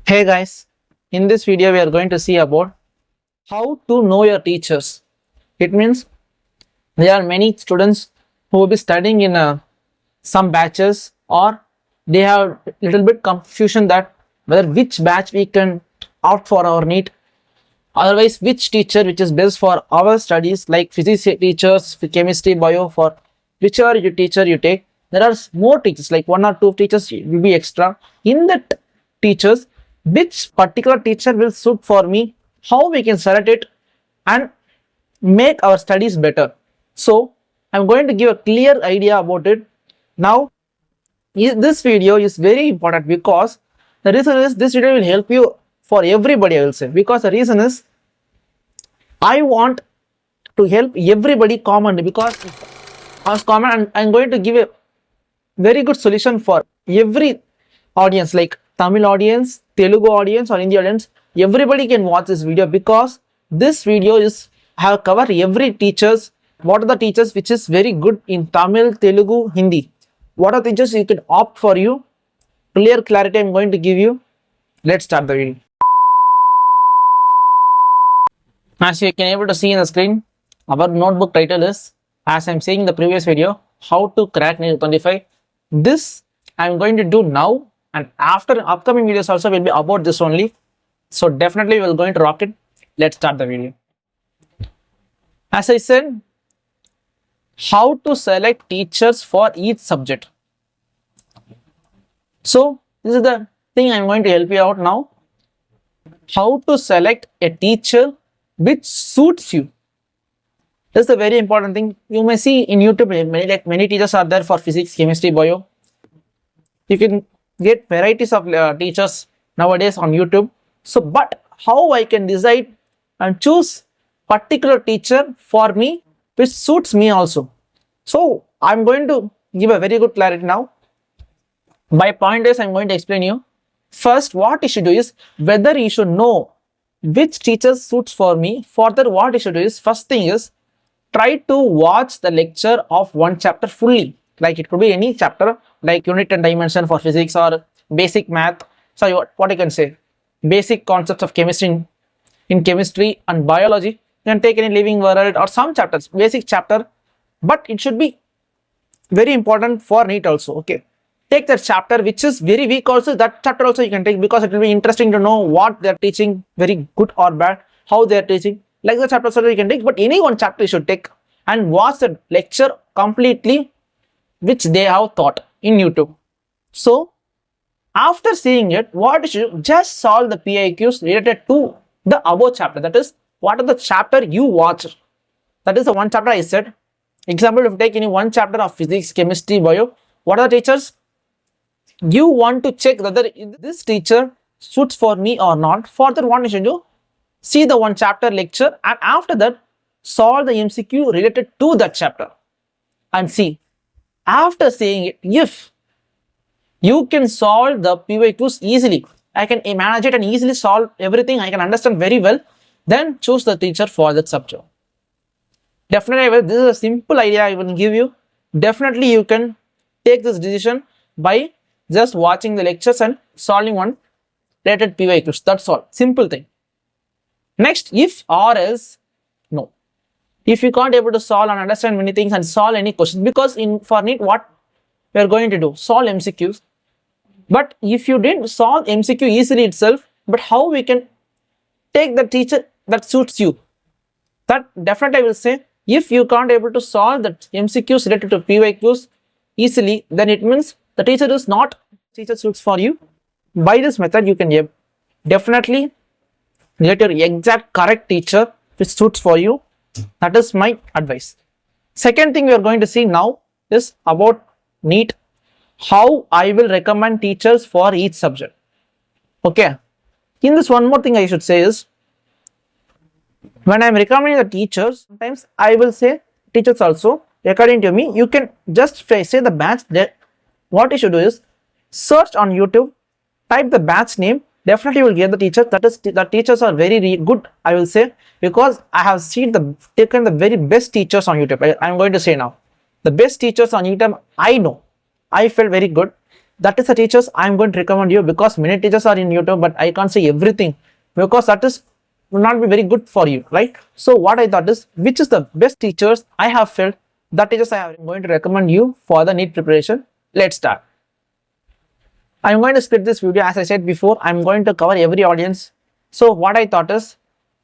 Hey guys, in this video we are going to see about how to know your teachers. It means there are many students who will be studying in some batches, or they have little bit confusion that whether which batch we can opt for our NEET, otherwise which teacher which is best for our studies, like physics teachers, chemistry, bio, for whichever teacher you take. There are more teachers, like one or two teachers will be extra in that teachers. Which particular teacher will suit for me, how we can select it and make our studies better. So I'm going to give a clear idea about it. Now this video is very important because the reason is this video will help you for everybody, I will say, because the reason is I want to help everybody commonly, because as common I'm going to give a very good solution for every audience, like Tamil audience, Telugu audience or Hindi audience. Everybody can watch this video because this video is have covered every teachers. What are the teachers which is very good in Tamil, Telugu, Hindi? What are the teachers you can opt for you? Clear clarity I'm going to give you. Let's start the video. As you can able to see in the screen, our notebook title is, as I'm saying in the previous video, how to crack NEET 25. This I'm going to do now, and after upcoming videos also will be about this only. So definitely we're going to rock it. Let's start the video. As I said, how to select teachers for each subject. So this is the thing I'm going to help you out now. How to select a teacher which suits you. That's the very important thing. You may see in YouTube many teachers are there for physics, chemistry, bio. You can get varieties of teachers nowadays on YouTube. So, but how I can decide and choose particular teacher for me which suits me also. So, I'm going to give a very good clarity now. By pointers, I'm going to explain you. First, what you should do is whether you should know which teacher suits for me. Further, what you should do is, first thing is, try to watch the lecture of one chapter fully. Like it could be any chapter, like unit and dimension for physics, or basic math. Sorry, what I can say, basic concepts of chemistry in chemistry and biology. You can take any living world or some chapters, basic chapter, but it should be very important for NEET also. Okay, take that chapter which is very weak also. That chapter also you can take, because it will be interesting to know what they are teaching, very good or bad, how they are teaching. Like the chapter also you can take, but any one chapter you should take and watch the lecture completely which they have taught in YouTube. So after seeing it, what you should just solve the PIQs related to the above chapter. That is, what are the chapter you watched. That is the one chapter I said. Example, if you take any one chapter of physics, chemistry, bio, what are the teachers? You want to check whether this teacher suits for me or not. Further, what you should do, see the one chapter lecture, and after that solve the MCQ related to that chapter and see. After seeing it, if you can solve the PYQs easily, I can manage it and easily solve everything, I can understand very well, then choose the teacher for that subject. Definitely, this is a simple idea I will give you. Definitely you can take this decision by just watching the lectures and solving one related PYQs. That's all. Simple thing. Next, if or else, no. If you can't able to solve and understand many things and solve any questions, because for NEET, what we are going to do, solve MCQs. But if you didn't solve MCQ easily itself, but how we can take the teacher that suits you, that definitely I will say, if you can't able to solve the MCQs related to PYQs easily, then it means the teacher is not teacher suits for you. By this method, you can definitely get your exact correct teacher which suits for you. That is my advice. Second thing we are going to see now is about NEET, how I will recommend teachers for each subject. Okay, in this, one more thing I should say is, when I am recommending the teachers, sometimes I will say teachers also, according to me, you can just say the batch. That what you should do is search on YouTube, type the batch name. Definitely you will get the teacher. That is, the teachers are very good, I will say, because I have taken the very best teachers on YouTube. I am going to say now, the best teachers on YouTube I know. I felt very good. That is the teachers I am going to recommend you, because many teachers are in YouTube, but I can't say everything, because that is will not be very good for you, right? So what I thought is, which is the best teachers I have felt, that teachers I am going to recommend you for the NEET preparation. Let's start. I am going to split this video, as I said before, I am going to cover every audience. So what I thought is,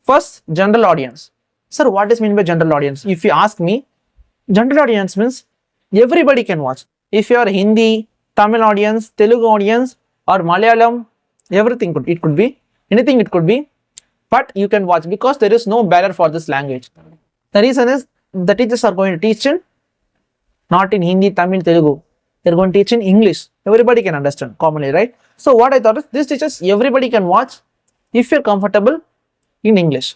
first, general audience. Sir, what is meant by general audience? If you ask me, general audience means everybody can watch. If you are Hindi, Tamil audience, Telugu audience, or Malayalam, everything it could be, anything it could be, but you can watch, because there is no barrier for this language. The reason is, the teachers are going to teach in not in Hindi, Tamil, Telugu. They're going to teach in English. Everybody can understand commonly, right? So what I thought is, these teachers everybody can watch if you're comfortable in English.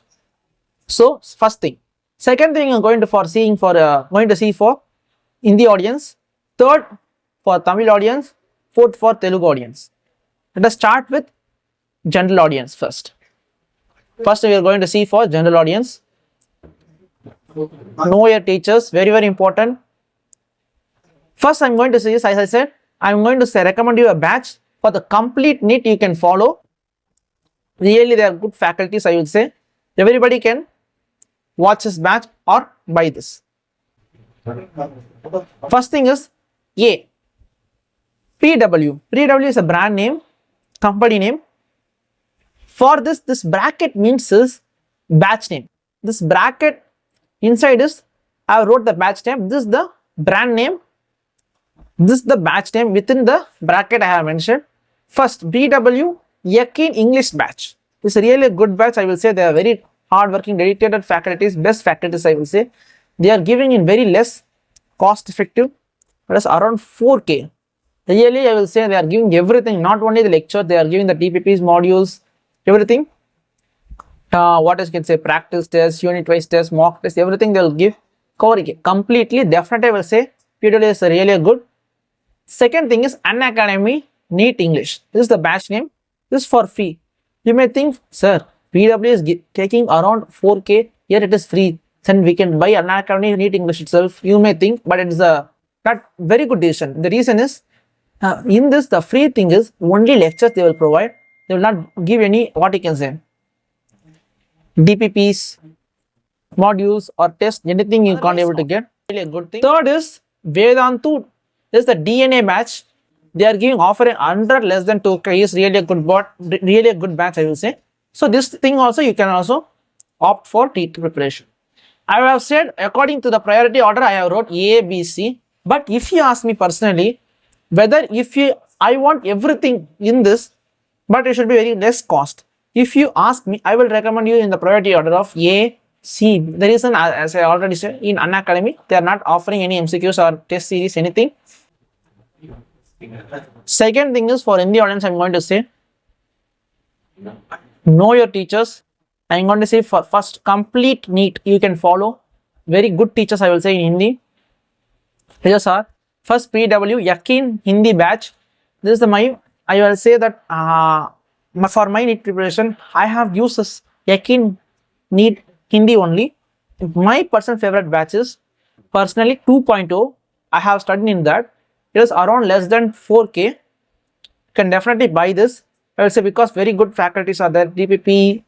So first thing. Second thing, I'm going to see for Hindi audience. Third, for Tamil audience. Fourth, for Telugu audience. Let us start with general audience first. First, we are going to see for general audience. Know your teachers, very, very important. First, I'm going to say, as I said, I'm going to recommend you a batch for the complete NEET you can follow. Really, they are good faculties, I would say. Everybody can watch this batch or buy this. First thing is A. PW. PW is a brand name, company name. For this bracket means is batch name. This bracket inside is, I wrote the batch name. This is the brand name. This is the batch name within the bracket I have mentioned. First, BW Yakin English batch. It's really a good batch, I will say. They are very hardworking, dedicated faculties, best faculties, I will say. They are giving in very less cost effective. That is around 4K. Really, I will say they are giving everything, not only the lecture, they are giving the TPPs, modules, everything. What else can say? Practice tests, unit wise tests, mock tests, everything they will give. Covering it completely. Definitely, I will say PW is really good. Second thing is Unacademy NEET English. This is the batch name. This is for free. You may think, sir, PW is taking around 4K. Here it is free. Then we can buy Unacademy NEET English itself. You may think, but it is a not very good decision. The reason is, in this, the free thing is only lectures they will provide. They will not give any, what you can say, DPPs, modules or tests, anything you can't able to get. Really a good thing. Third is Vedantu. This is the DNA batch. They are giving offering under less than 2K. Is really a good batch, I will say. So this thing also you can also opt for NEET preparation. I have said according to the priority order I have wrote A, B, C. But if you ask me personally, whether I want everything in this, but it should be very less cost. If you ask me, I will recommend you in the priority order of A, C. The reason, as I already said, in Unacademy, they are not offering any MCQs or test series, anything. Second thing is for Hindi audience, I'm going to say, know your teachers. I'm going to say for first complete NEET you can follow. Very good teachers, I will say, in Hindi. Teachers are first PW Yakin Hindi batch. This is the I will say that for my NEET preparation, I have used this Yakin NEET Hindi only. My personal favorite batch is personally 2.0. I have studied in that. It is around less than 4K. You can definitely buy this. I will say, because very good faculties are there. DPP,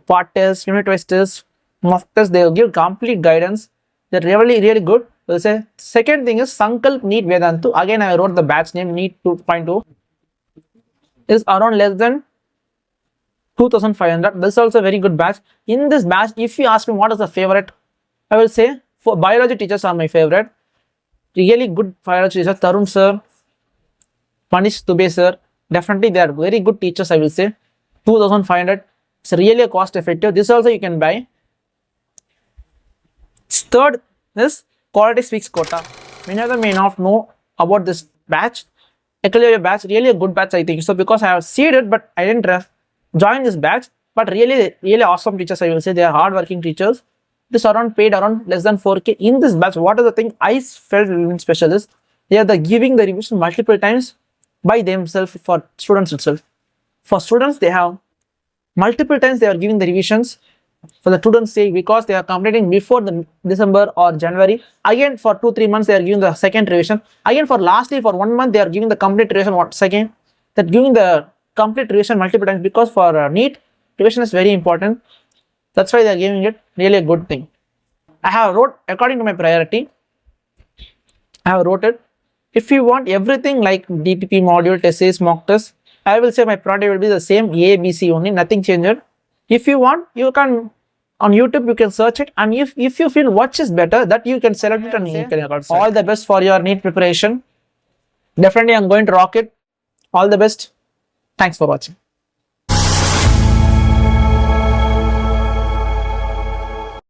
part test, unit wise test, mock test, they will give complete guidance. They're really, really good. I will say. Second thing is Sankalp NEET Vedantu. Again, I wrote the batch name NEET 2.0. Is around less than 2500. This is also a very good batch. In this batch, if you ask me what is the favorite, I will say for biology teachers are my favorite. Really good biology teachers, Tarun sir, Manish Dubey sir. Definitely they are very good teachers, I will say. 2500. It's really cost effective. This also you can buy. Third is Quality Speaks Quota. Many of them may not know about this batch. Actually, a batch, really a good batch, I think. So because I have seen it, but I didn't join this batch. But really, really awesome teachers, I will say. They are hardworking teachers. This around paid around less than 4K. In this batch, what is the thing I felt really special is they are giving the revision multiple times by themselves for students itself. For students, they have multiple times they are giving the revisions. for the students' sake, because they are completing before the December or January. Again, for 2-3 months they are giving the second revision. Again, for lastly for 1 month they are giving the complete revision once again. That giving the complete revision multiple times, because for NEET revision is very important. That's why they are giving it. Really a good thing. I have wrote according to my priority. I have wrote it. If you want everything like DPP module, tests, mock test, I will say my priority will be the same A, B, C only, nothing changed. If you want, you can on YouTube you can search it, and if you feel what is better, that you can select it and you can record. All the best for your NEET preparation. Definitely I'm going to rock it. All the best. Thanks for watching.